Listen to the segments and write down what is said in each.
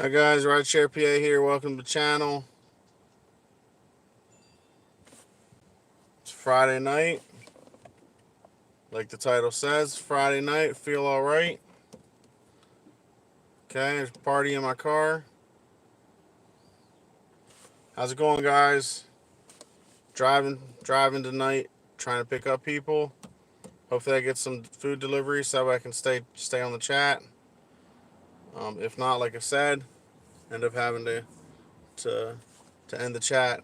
Hi guys, Rideshare PA here. Welcome to the channel. It's Friday night. Like the title says, Friday night. Feel alright. Okay, there's a party in my car. How's it going, guys? Driving tonight. Trying to pick up people. Hopefully I get some food delivery so I can stay on the chat. If not, like I said, end up having to to end the chat.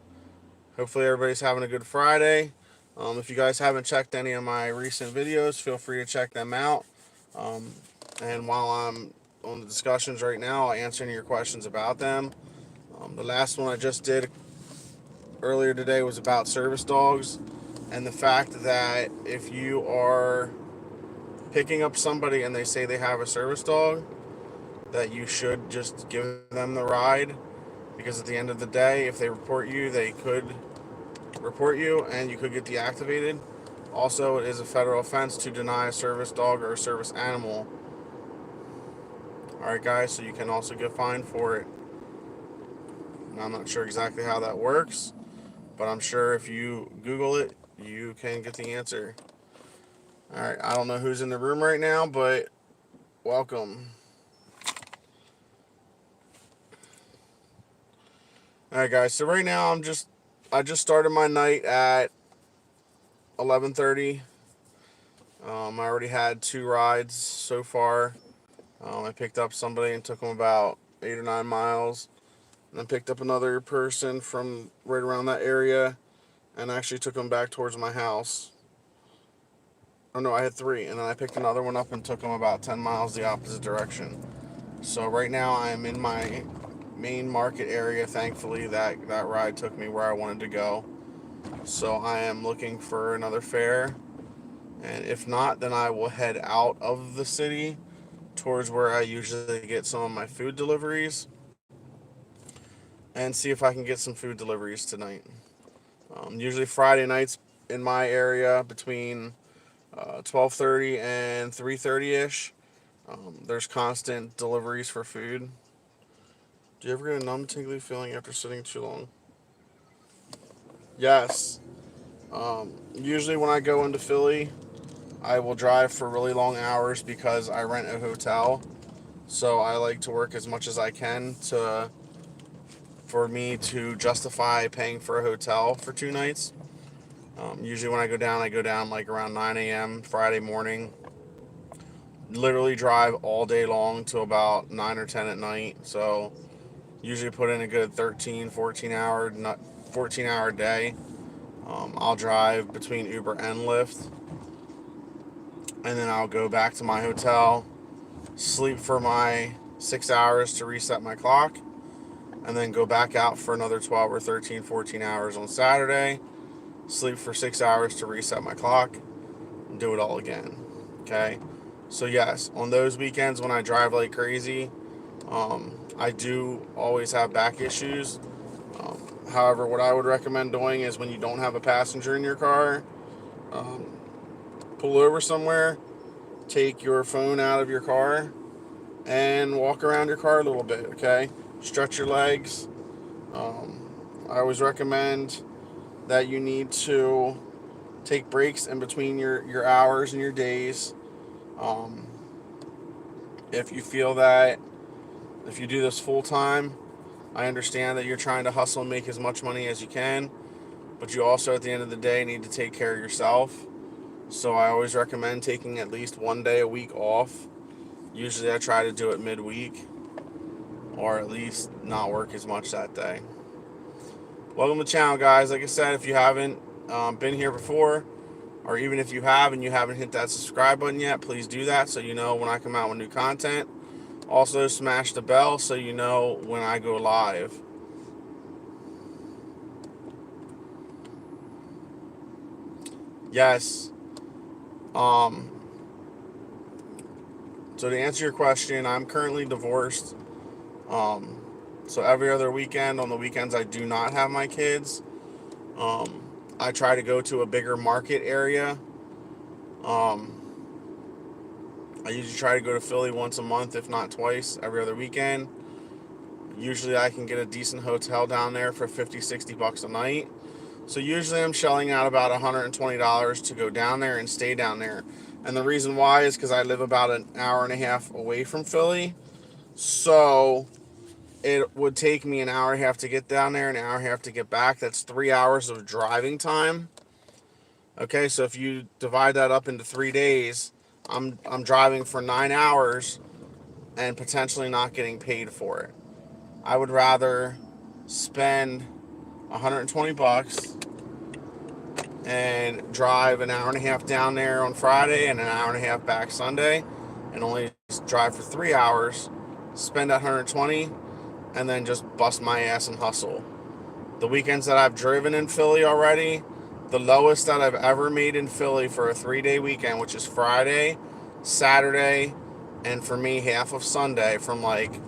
Hopefully everybody's having a good Friday. If you guys haven't checked any of my recent videos, feel free to check them out. Um, and while I'm on the discussions right now, I'll answer any of your questions about them. The last one I just did earlier today was about service dogs and the fact that if you are picking up somebody and they say they have a service dog, that you should just give them the ride, because at the end of the day, if they report you, they could report you and you could get deactivated. Also, it is a federal offense to deny a service dog or a service animal. Alright, guys, so you can also get fined for it. I'm not sure exactly how that works, but I'm sure if you Google it, you can get the answer. Alright, I don't know who's in the room right now, but welcome. Alright, guys, so right now I just started my night at 11:30. I already had 2 rides so far. I picked up somebody and took them about 8 or 9 miles, and then picked up another person from right around that area, and actually took them back towards my house. Oh no, I had three, and then I picked another one up and took them about 10 miles the opposite direction. So right now I'm in my main market area. Thankfully, that ride took me where I wanted to go. So I am looking for another fare, and if not, then I will head out of the city towards where I usually get some of my food deliveries and see if I can get some food deliveries tonight. Usually Friday nights in my area between 12:30 and 3:30 ish. There's constant deliveries for food. Do you ever get a numb, tingly feeling after sitting too long? Yes. Usually when I go into Philly, I will drive for really long hours because I rent a hotel. So I like to work as much as I can to for me to justify paying for a hotel for 2 nights. Usually when I go down like around 9 a.m. Friday morning. Literally drive all day long till about 9 or 10 at night. So usually put in a good 13, 14 hour day. I'll drive between Uber and Lyft. And then I'll go back to my hotel, sleep for my 6 hours to reset my clock, and then go back out for another 12 or 13, 14 hours on Saturday, sleep for 6 hours to reset my clock, and do it all again. Okay? So, yes, on those weekends when I drive like crazy, I do always have back issues. However, what I would recommend doing is when you don't have a passenger in your car, um, pull over somewhere, take your phone out of your car, and walk around your car a little bit, okay? Stretch your legs. I always recommend that you need to take breaks in between your hours and your days. Um, if you feel that if you do this full time, I understand that you're trying to hustle and make as much money as you can, but you also at the end of the day need to take care of yourself. So I always recommend taking at least one day a week off. Usually I try to do it midweek, or at least not work as much that day. Welcome to the channel, guys. Like I said, if you haven't been here before, or even if you have and you haven't hit that subscribe button yet, please do that so you know when I come out with new content. Also, smash the bell so you know when I go live. Yes. Um, so to answer your question, I'm currently divorced. Um, so every other weekend, on the weekends I do not have my kids, um, I try to go to a bigger market area. Um, I usually try to go to Philly once a month, if not twice, every other weekend. Usually I can get a decent hotel down there for 50, $60 a night. So usually I'm shelling out about $120 to go down there and stay down there. And the reason why is because I live about an hour and a half away from Philly. So it would take me an hour and a half to get down there, an hour and a half to get back. That's 3 hours of driving time. Okay, so if you divide that up into 3 days, I'm driving for 9 hours and potentially not getting paid for it. I would rather spend 120 bucks and drive an hour and a half down there on Friday and an hour and a half back Sunday, and only drive for 3 hours, spend that 120, and then just bust my ass and hustle. The weekends that I've driven in Philly already, the lowest that I've ever made in Philly for a 3-day weekend, which is Friday, Saturday, and for me half of Sunday, from like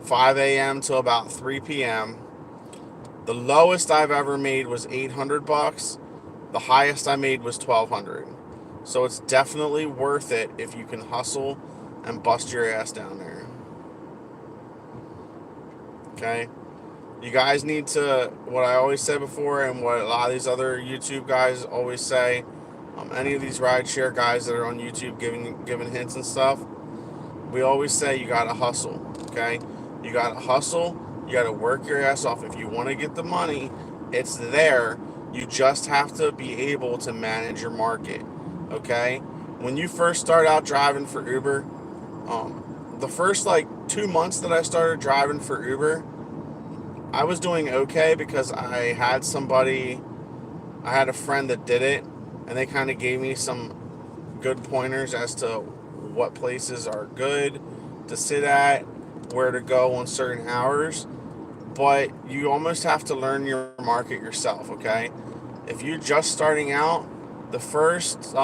5 a.m. to about 3 p.m. The lowest I've ever made was 800 bucks. The highest I made was 1,200. So it's definitely worth it if you can hustle and bust your ass down there. Okay? You guys need to, what I always said before and what a lot of these other YouTube guys always say, any of these rideshare guys that are on YouTube giving hints and stuff, we always say you gotta hustle, okay? You gotta hustle, you gotta work your ass off. If you want to get the money, it's there. You just have to be able to manage your market, okay? When you first start out driving for Uber, the first like 2 months that I started driving for Uber, I was doing okay because I had a friend that did it, and they kind of gave me some good pointers as to what places are good to sit at, where to go on certain hours. But you almost have to learn your market yourself, okay? If you're just starting out, the first,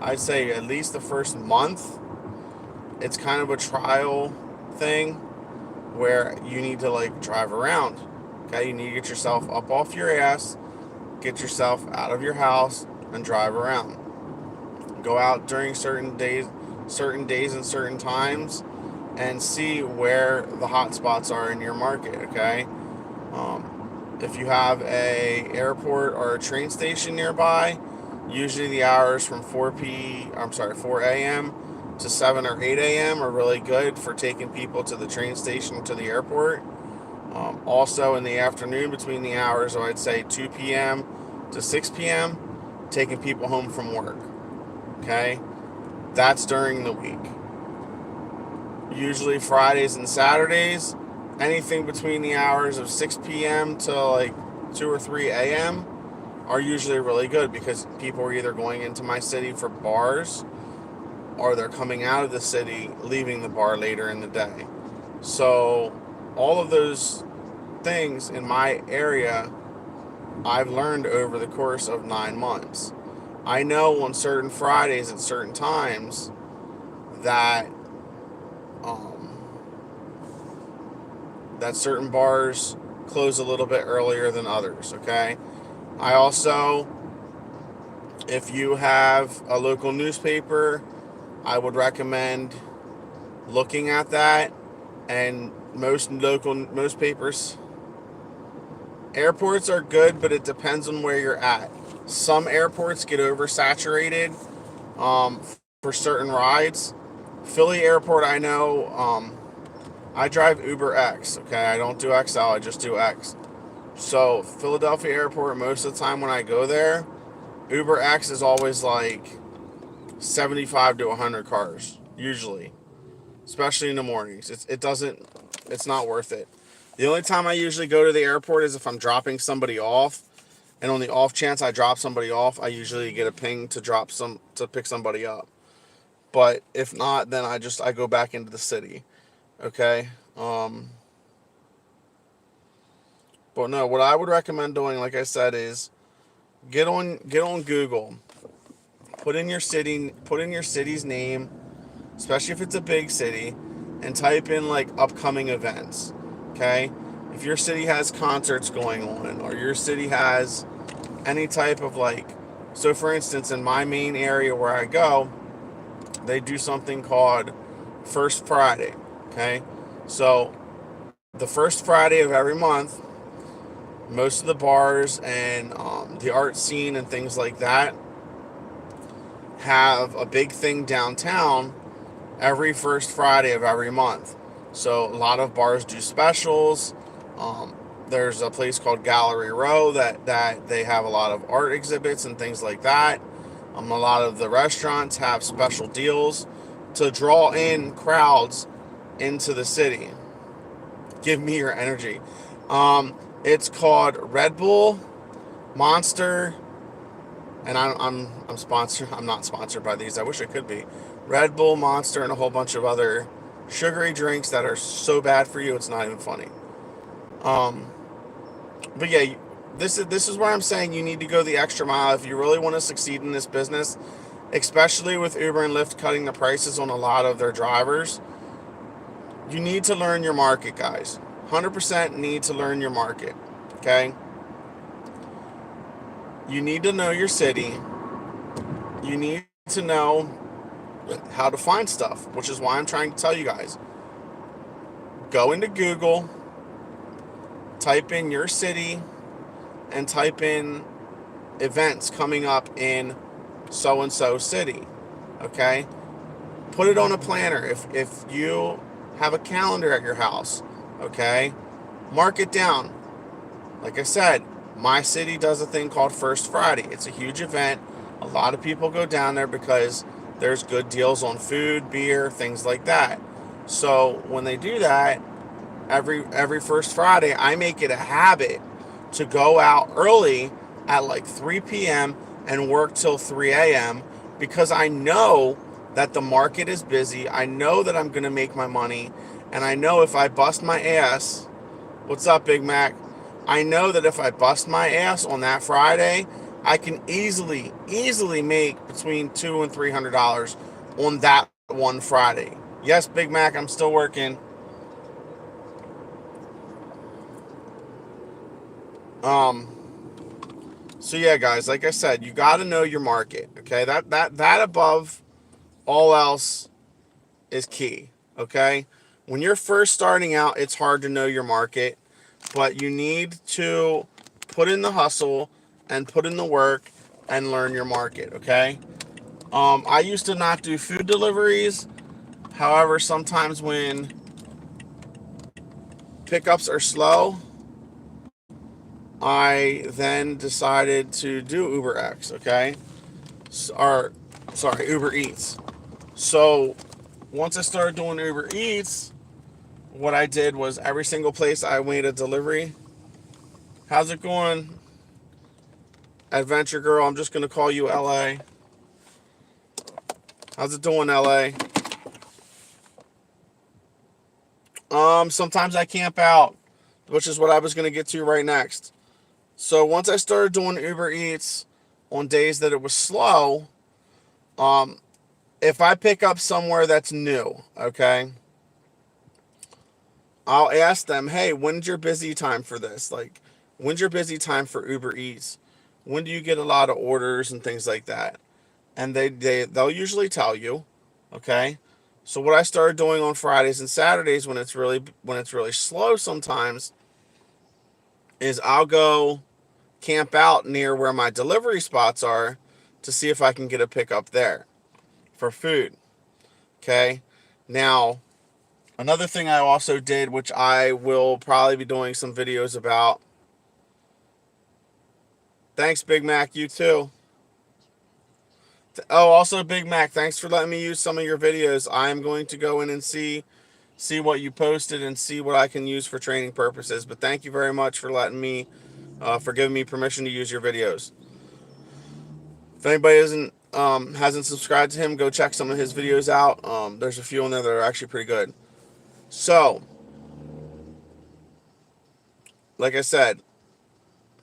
I'd say at least the first month, it's kind of a trial thing where you need to like drive around. Okay, you need to get yourself up off your ass, get yourself out of your house, and drive around. Go out during certain days and certain times, and see where the hot spots are in your market. Okay, if you have a airport or a train station nearby, usually the hours from 4 a.m. to 7 or 8 a.m. are really good for taking people to the train station, to the airport. Also in the afternoon between the hours of, I'd say, 2 p.m. to 6 p.m., taking people home from work. Okay? That's during the week. Usually Fridays and Saturdays, anything between the hours of 6 p.m. to like 2 or 3 a.m. are usually really good because people are either going into my city for bars or they're coming out of the city, leaving the bar later in the day. So all of those things in my area, I've learned over the course of 9 months. I know on certain Fridays at certain times that that certain bars close a little bit earlier than others, okay? I also, if you have a local newspaper, I would recommend looking at that. And most papers, airports are good, but it depends on where you're at. Some airports get oversaturated for certain rides. Philly Airport, I know, I drive Uber X, okay? I don't do XL, I just do X. So Philadelphia Airport, most of the time when I go there, Uber X is always like 75 to 100 cars, usually. Especially in the mornings. It's not worth it. The only time I usually go to the airport is if I'm dropping somebody off. And on the off chance I drop somebody off, I usually get a ping to pick somebody up. But if not, then I go back into the city. Okay? But no, what I would recommend doing, like I said, is get on Google. Put in your city's name, especially if it's a big city, and type in like upcoming events. Okay? If your city has concerts going on, or your city has any type of like, so for instance, in my main area where I go, they do something called First Friday. Okay? So the first Friday of every month, most of the bars and the art scene and things like that have a big thing downtown every first Friday of every month. So a lot of bars do specials. Um, there's a place called Gallery Row that they have a lot of art exhibits and things like that. A lot of the restaurants have special deals to draw in crowds into the city. Give me your energy. It's called Red Bull, Monster, and I'm sponsored. I'm not sponsored by these. I wish I could be. Red Bull, Monster, and a whole bunch of other sugary drinks that are so bad for you it's not even funny. Um, but yeah, this is where I'm saying you need to go the extra mile if you really want to succeed in this business, especially with Uber and Lyft cutting the prices on a lot of their drivers. You need to learn your market, guys. 100% need to learn your market. Okay, you need to know your city. You need to know how to find stuff, which is why I'm trying to tell you guys. Go into Google, type in your city, and type in events coming up in so and so city. Okay? Put it on a planner. If you have a calendar at your house, okay? Mark it down. Like I said, my city does a thing called First Friday. It's a huge event. A lot of people go down there because there's good deals on food, beer, things like that. So when they do that, every first Friday, I make it a habit to go out early at like 3 p.m. and work till 3 a.m. because I know that the market is busy. I know that I'm going to make my money. And I know if I bust my ass, what's up, Big Mac? I know that if I bust my ass on that Friday, I can easily make between $200 and $300 on that one Friday. Yes, Big Mac, I'm still working. Um, so yeah, guys, like I said, you got to know your market. Okay, that above all else is key. Okay, when you're first starting out, it's hard to know your market, but you need to put in the hustle and put in the work and learn your market. Okay. I used to not do food deliveries. However, sometimes when pickups are slow, I then decided to do Uber X. Okay, or sorry, Uber Eats. So once I started doing Uber Eats, what I did was every single place I made a delivery. How's it going, Adventure Girl? I'm just gonna call you LA. How's it doing, LA? Sometimes I camp out, which is what I was gonna get to right next. So once I started doing Uber Eats on days that it was slow, um, if I pick up somewhere that's new, okay, I'll ask them, hey, when's your busy time for this? Like, when's your busy time for Uber Eats? When do you get a lot of orders and things like that? And they'll usually tell you, okay. So what I started doing on Fridays and Saturdays when it's really slow sometimes is I'll go camp out near where my delivery spots are to see if I can get a pickup there for food. Okay. Now, another thing I also did, which I will probably be doing some videos about. Thanks, Big Mac. You too. Oh, also Big Mac. Thanks for letting me use some of your videos. I am going to go in and see what you posted and see what I can use for training purposes. But thank you very much for letting me, for giving me permission to use your videos. If anybody hasn't subscribed to him, go check some of his videos out. There's a few on there that are actually pretty good. So, like I said,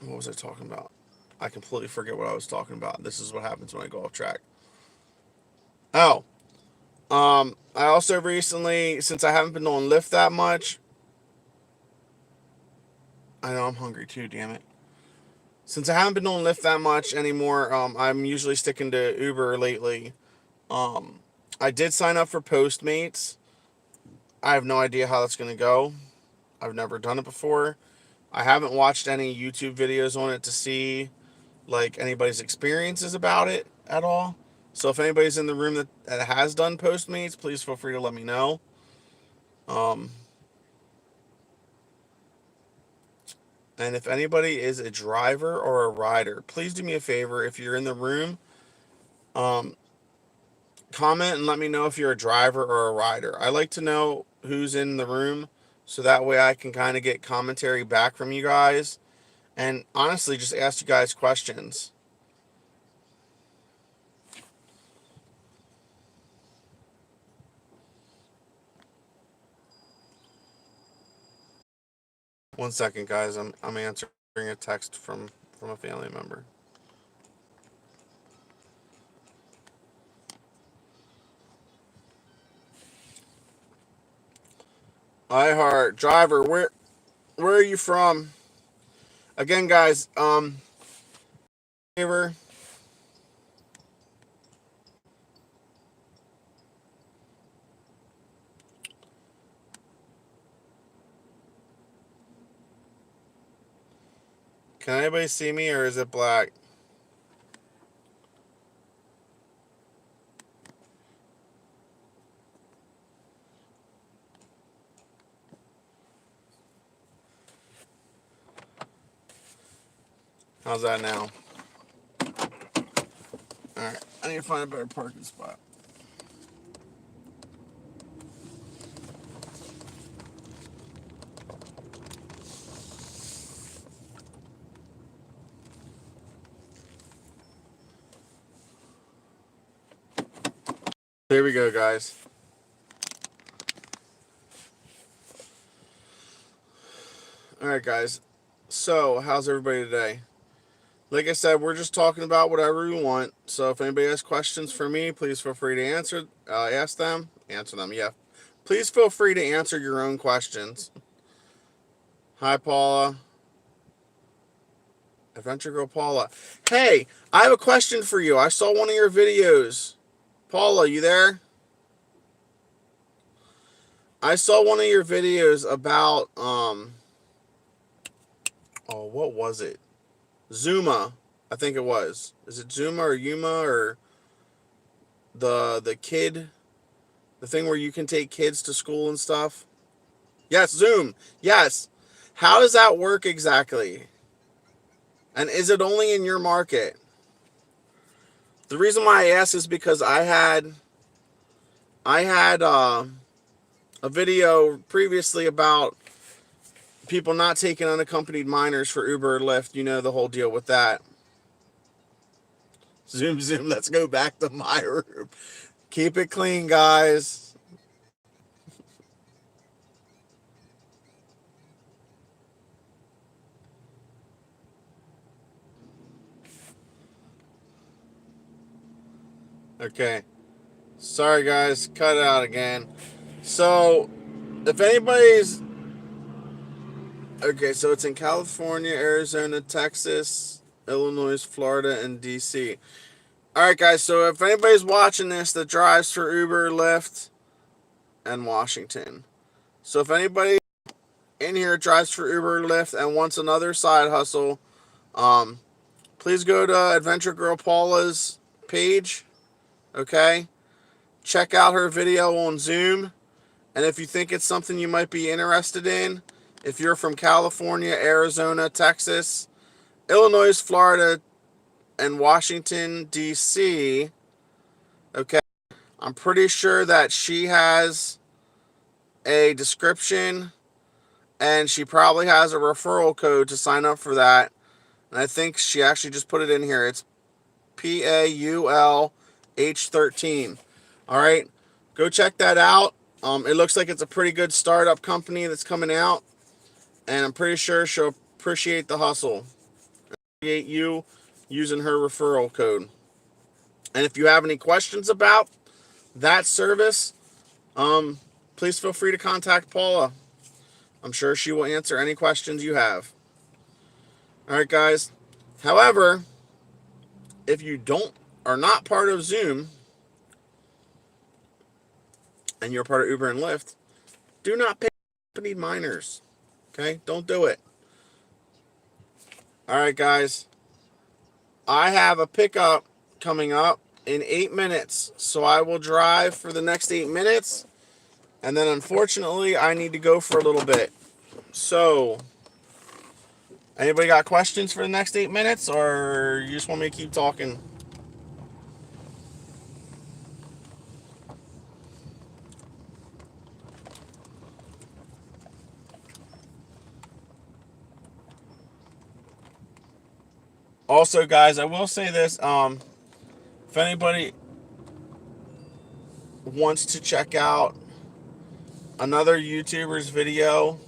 what was I talking about? I completely forget what I was talking about. This is what happens when I go off track. Oh, I also recently, since I haven't been on Lyft that much, I know I'm hungry too, damn it. Since I haven't been on Lyft that much anymore, I'm usually sticking to Uber lately. Um, I did sign up for Postmates. I have no idea how that's going to go. I've never done it before. I haven't watched any YouTube videos on it to see like anybody's experiences about it at all. So if anybody's in the room that has done Postmates, please feel free to let me know. Um, and if anybody is a driver or a rider, please do me a favor. If you're in the room, um, comment and let me know if you're a driver or a rider. I like to know who's in the room so that way I can kind of get commentary back from you guys and honestly just ask you guys questions. One second, guys. I'm answering a text from a family member. I heart driver. Where are you from? Again, guys. Favor. Can anybody see me or is it black? How's that now? All right. I need to find a better parking spot. There we go, guys. All right, guys. So, how's everybody today? Like I said, we're just talking about whatever we want. So, if anybody has questions for me, please feel free to ask them. Answer them, yeah. Please feel free to answer your own questions. Hi, Paula. Adventure Girl Paula. Hey, I have a question for you. I saw one of your videos. Paula, you there? I saw one of your videos about, oh, what was it? Zuma, I think it was. Is it Zuma or Yuma or the kid, the thing where you can take kids to school and stuff? Yes, Zoom. Yes. How does that work exactly? And is it only in your market? The reason why I ask is because I had a video previously about people not taking unaccompanied minors for Uber or Lyft. You know the whole deal with that. Zoom, zoom. Let's go back to my room. Keep it clean, guys. Okay. Sorry, guys. Cut it out again. So, if anybody's... Okay, so it's in California, Arizona, Texas, Illinois, Florida, and D.C. Alright, guys. So, if anybody's watching this that drives for Uber, Lyft, and Washington. So, if anybody in here drives for Uber, Lyft, and wants another side hustle, please go to Adventure Girl Paula's page. Okay? Check out her video on Zoom. And if you think it's something you might be interested in, if you're from California, Arizona, Texas, Illinois, Florida, and Washington, D.C., okay, I'm pretty sure that she has a description and she probably has a referral code to sign up for that. And I think she actually just put it in here. It's PAULH13. All right, go check that out. It looks like it's a pretty good startup company that's coming out, and I'm pretty sure she'll appreciate the hustle. Appreciate you using her referral code. And if you have any questions about that service, please feel free to contact Paula. I'm sure she will answer any questions you have. All right, guys. However, if you are not part of Zoom and you're part of Uber and Lyft, Do not pay accompanied minors. Okay? Don't do it. All right, guys. I have a pickup coming up in 8 minutes, so I will drive for the next 8 minutes, and then unfortunately, I need to go for a little bit. So, anybody got questions for the next 8 minutes, or you just want me to keep talking? Also, guys, I will say this: if anybody wants to check out another YouTuber's video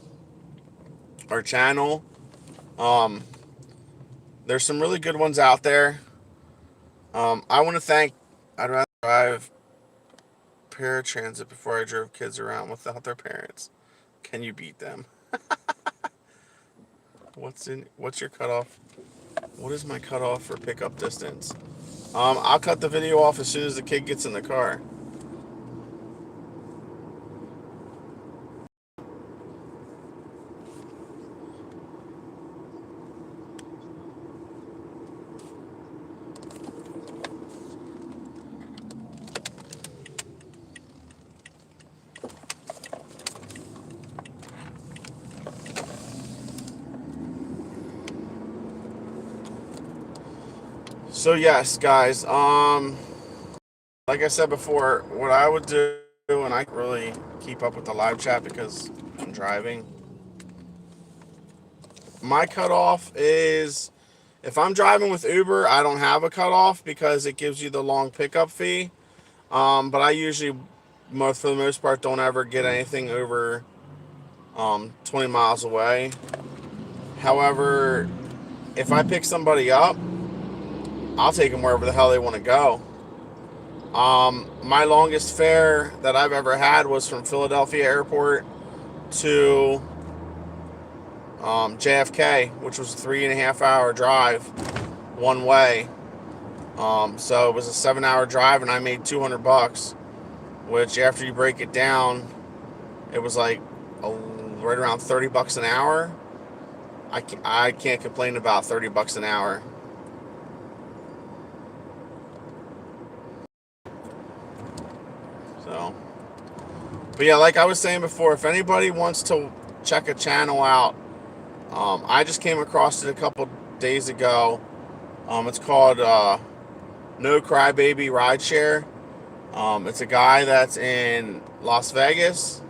or channel, um, there's some really good ones out there. I want to thank. I'd rather drive paratransit before I drove kids around without their parents. Can you beat them? What's your cutoff? What is my cutoff for pickup distance? I'll cut the video off as soon as the kid gets in the car. So yes, guys. Like I said before, what I would do, and I can't really keep up with the live chat because I'm driving. My cutoff is, if I'm driving with Uber, I don't have a cutoff because it gives you the long pickup fee. But I usually, for the most part, don't ever get anything over 20 miles away. However, if I pick somebody up, I'll take them wherever the hell they want to go. My longest fare that I've ever had was from Philadelphia Airport to JFK, which was a 3.5 hour drive one way. So it was a 7 hour drive, and I made $200, which after you break it down, it was like right around $30 an hour. I can't complain about $30 an hour. So, but yeah, like I was saying before, if anybody wants to check a channel out, I just came across it a couple days ago. It's called No Crybaby Rideshare. It's a guy that's in Las Vegas.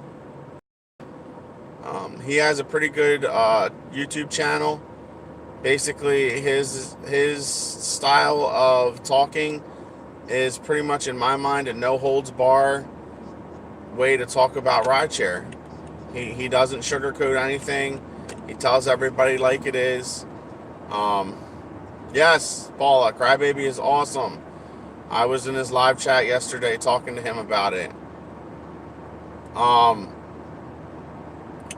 He has a pretty good YouTube channel. Basically, his style of talking is pretty much, in my mind, a no holds bar way to talk about rideshare. He doesn't sugarcoat anything. He tells everybody like it is. Yes, Paula, Crybaby is awesome. I was in his live chat yesterday talking to him about it.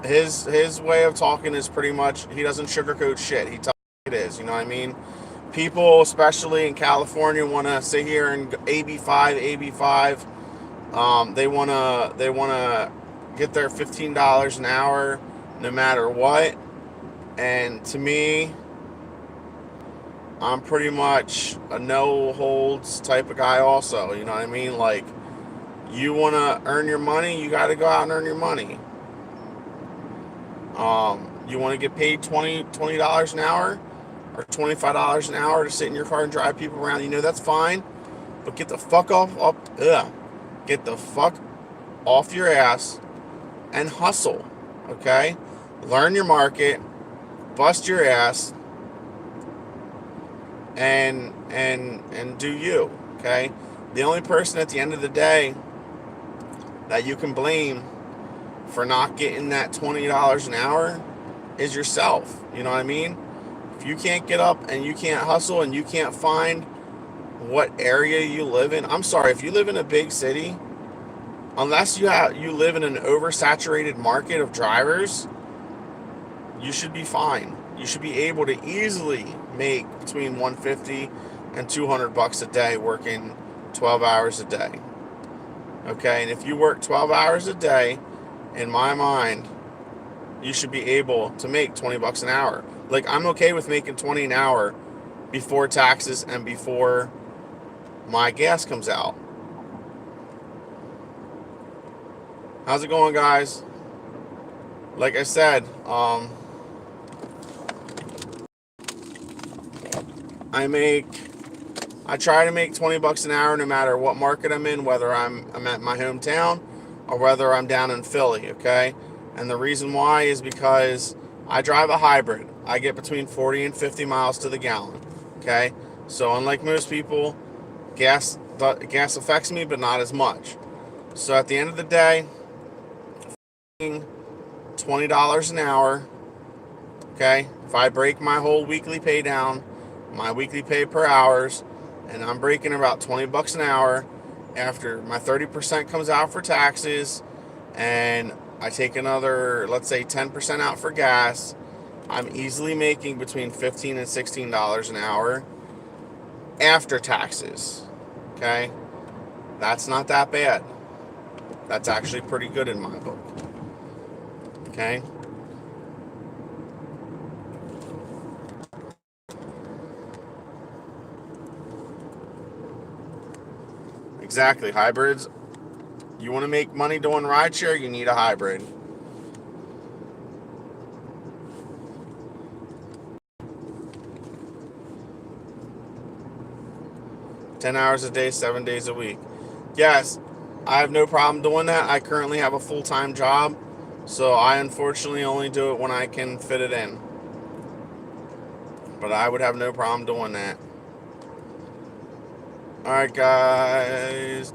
His way of talking is pretty much, he doesn't sugarcoat shit. He tells it is, you know what I mean? People, especially in California, want to sit here and AB5. They want to get their $15 an hour no matter what. And to me, I'm pretty much a no holds type of guy also, you know what I mean? Like, you want to earn your money, you got to go out and earn your money. You want to get paid $20 an hour or $25 an hour to sit in your car and drive people around, you know, that's fine. But get the fuck get the fuck off your ass and hustle, okay? Learn your market, bust your ass, and do you, okay? The only person at the end of the day that you can blame for not getting that $20 an hour is yourself, you know what I mean? If you can't get up and you can't hustle and you can't find what area you live in, I'm sorry, if you live in a big city, unless you live in an oversaturated market of drivers, you should be fine. You should be able to easily make between $150 and $200 a day working 12 hours a day. Okay, and if you work 12 hours a day in my mind, you should be able to make 20 bucks an hour. Like, I'm okay with making 20 an hour before taxes and before my gas comes out. How's it going, guys? Like I said, I try to make 20 bucks an hour no matter what market I'm in, whether I'm at my hometown or whether I'm down in Philly, okay? And the reason why is because I drive a hybrid. I get between 40 and 50 miles to the gallon, okay? So unlike most people, gas affects me, but not as much. So at the end of the day, $20 an hour, okay? If I break my whole weekly pay down, my weekly pay per hours, and I'm breaking about 20 bucks an hour after my 30% comes out for taxes and I take another, let's say 10% out for gas, I'm easily making between $15 and $16 an hour after taxes. Okay? That's not that bad. That's actually pretty good in my book. Okay? Exactly. Hybrids. You want to make money doing rideshare, you need a hybrid. $10 a day, 7 days a week. Yes, I have no problem doing that. I currently have a full-time job, so I unfortunately only do it when I can fit it in. But I would have no problem doing that. Alright, guys.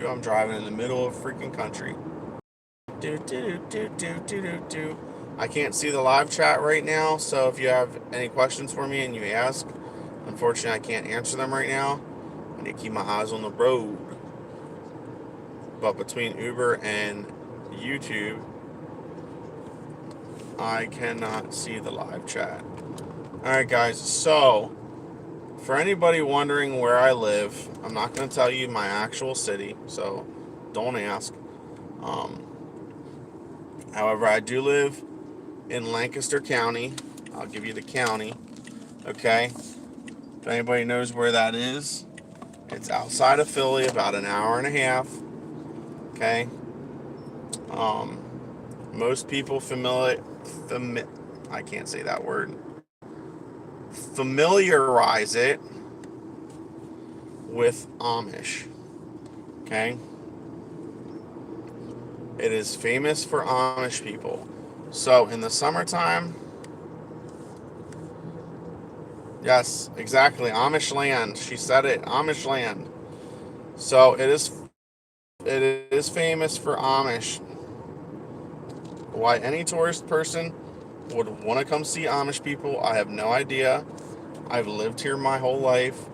I'm driving in the middle of freaking country. I can't see the live chat right now, so if you have any questions for me and you ask, unfortunately I can't answer them right now. I need to keep my eyes on the road. But between Uber and YouTube, I cannot see the live chat. Alright, guys, so for anybody wondering where I live, I'm not going to tell you my actual city, so don't ask. However, I do live in Lancaster County. I'll give you the county, okay? If anybody knows where that is, it's outside of Philly, about an hour and a half, okay? Most people I can't say that word. Familiarize it with Amish, okay? It is famous for Amish people. So in the summertime, yes, exactly, Amish land. She said it, Amish land. So it is famous for Amish. Why any tourist person would want to come see Amish people, I have no idea. I've lived here my whole life.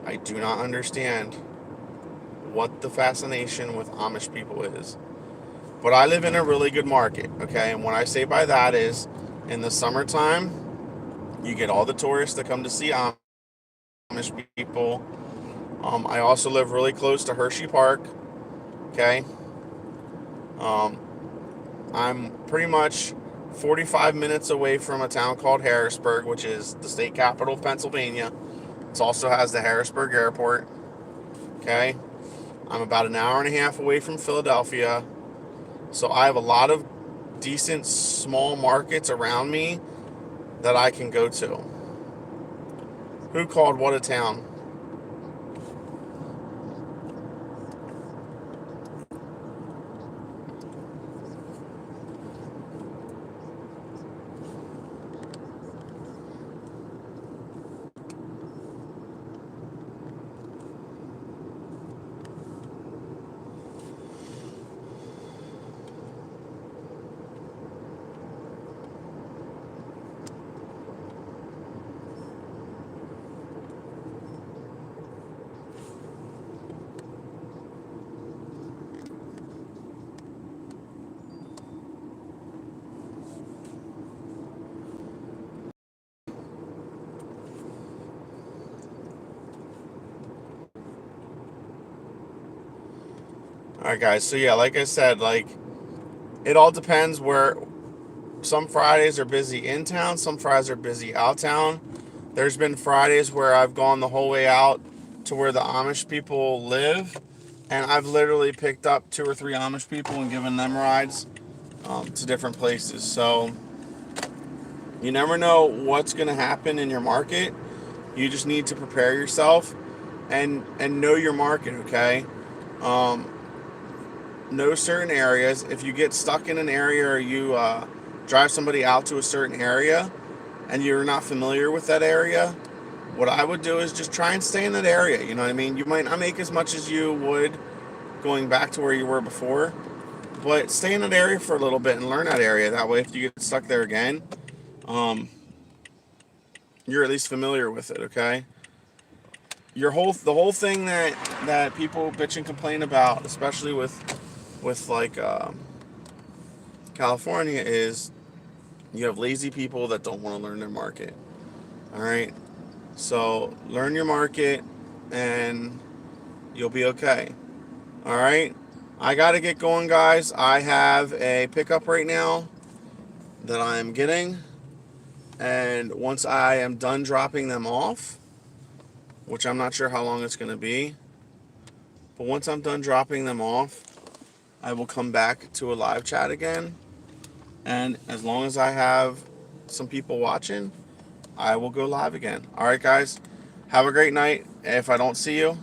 I do not understand what the fascination with Amish people is. But I live in a really good market, okay? And what I say by that is, in the summertime, you get all the tourists that come to see Amish people. I also live really close to Hershey Park, okay? I'm pretty much 45 minutes away from a town called Harrisburg, which is the state capital of Pennsylvania. It also has the Harrisburg Airport, okay? I'm about an hour and a half away from Philadelphia. So I have a lot of decent small markets around me that I can go to. Who called what a town? All right, guys. So yeah, like I said, it all depends where. Some Fridays are busy in town, some Fridays are busy out town. There's been Fridays where I've gone the whole way out to where the Amish people live, and I've literally picked up 2 or 3 Amish people and given them rides to different places. So you never know what's going to happen in your market. You just need to prepare yourself and know your market, okay? Know certain areas. If you get stuck in an area, or you drive somebody out to a certain area and you're not familiar with that area, what I would do is just try and stay in that area. You know what I mean? You might not make as much as you would going back to where you were before, but stay in that area for a little bit and learn that area. That way, if you get stuck there again, you're at least familiar with it, okay? The whole thing that people bitch and complain about, especially with like California, is you have lazy people that don't want to learn their market. All right, so learn your market and you'll be okay. All right, I gotta get going, guys. I have a pickup right now that I'm getting, and once I am done dropping them off, which I'm not sure how long it's going to be, but once I'm done dropping them off, I will come back to a live chat again, and as long as I have some people watching, I will go live again. All right, guys, have a great night if I don't see you,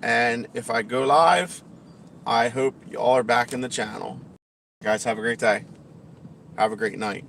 and if I go live, I hope you all are back in the channel. Guys, have a great day. Have a great night.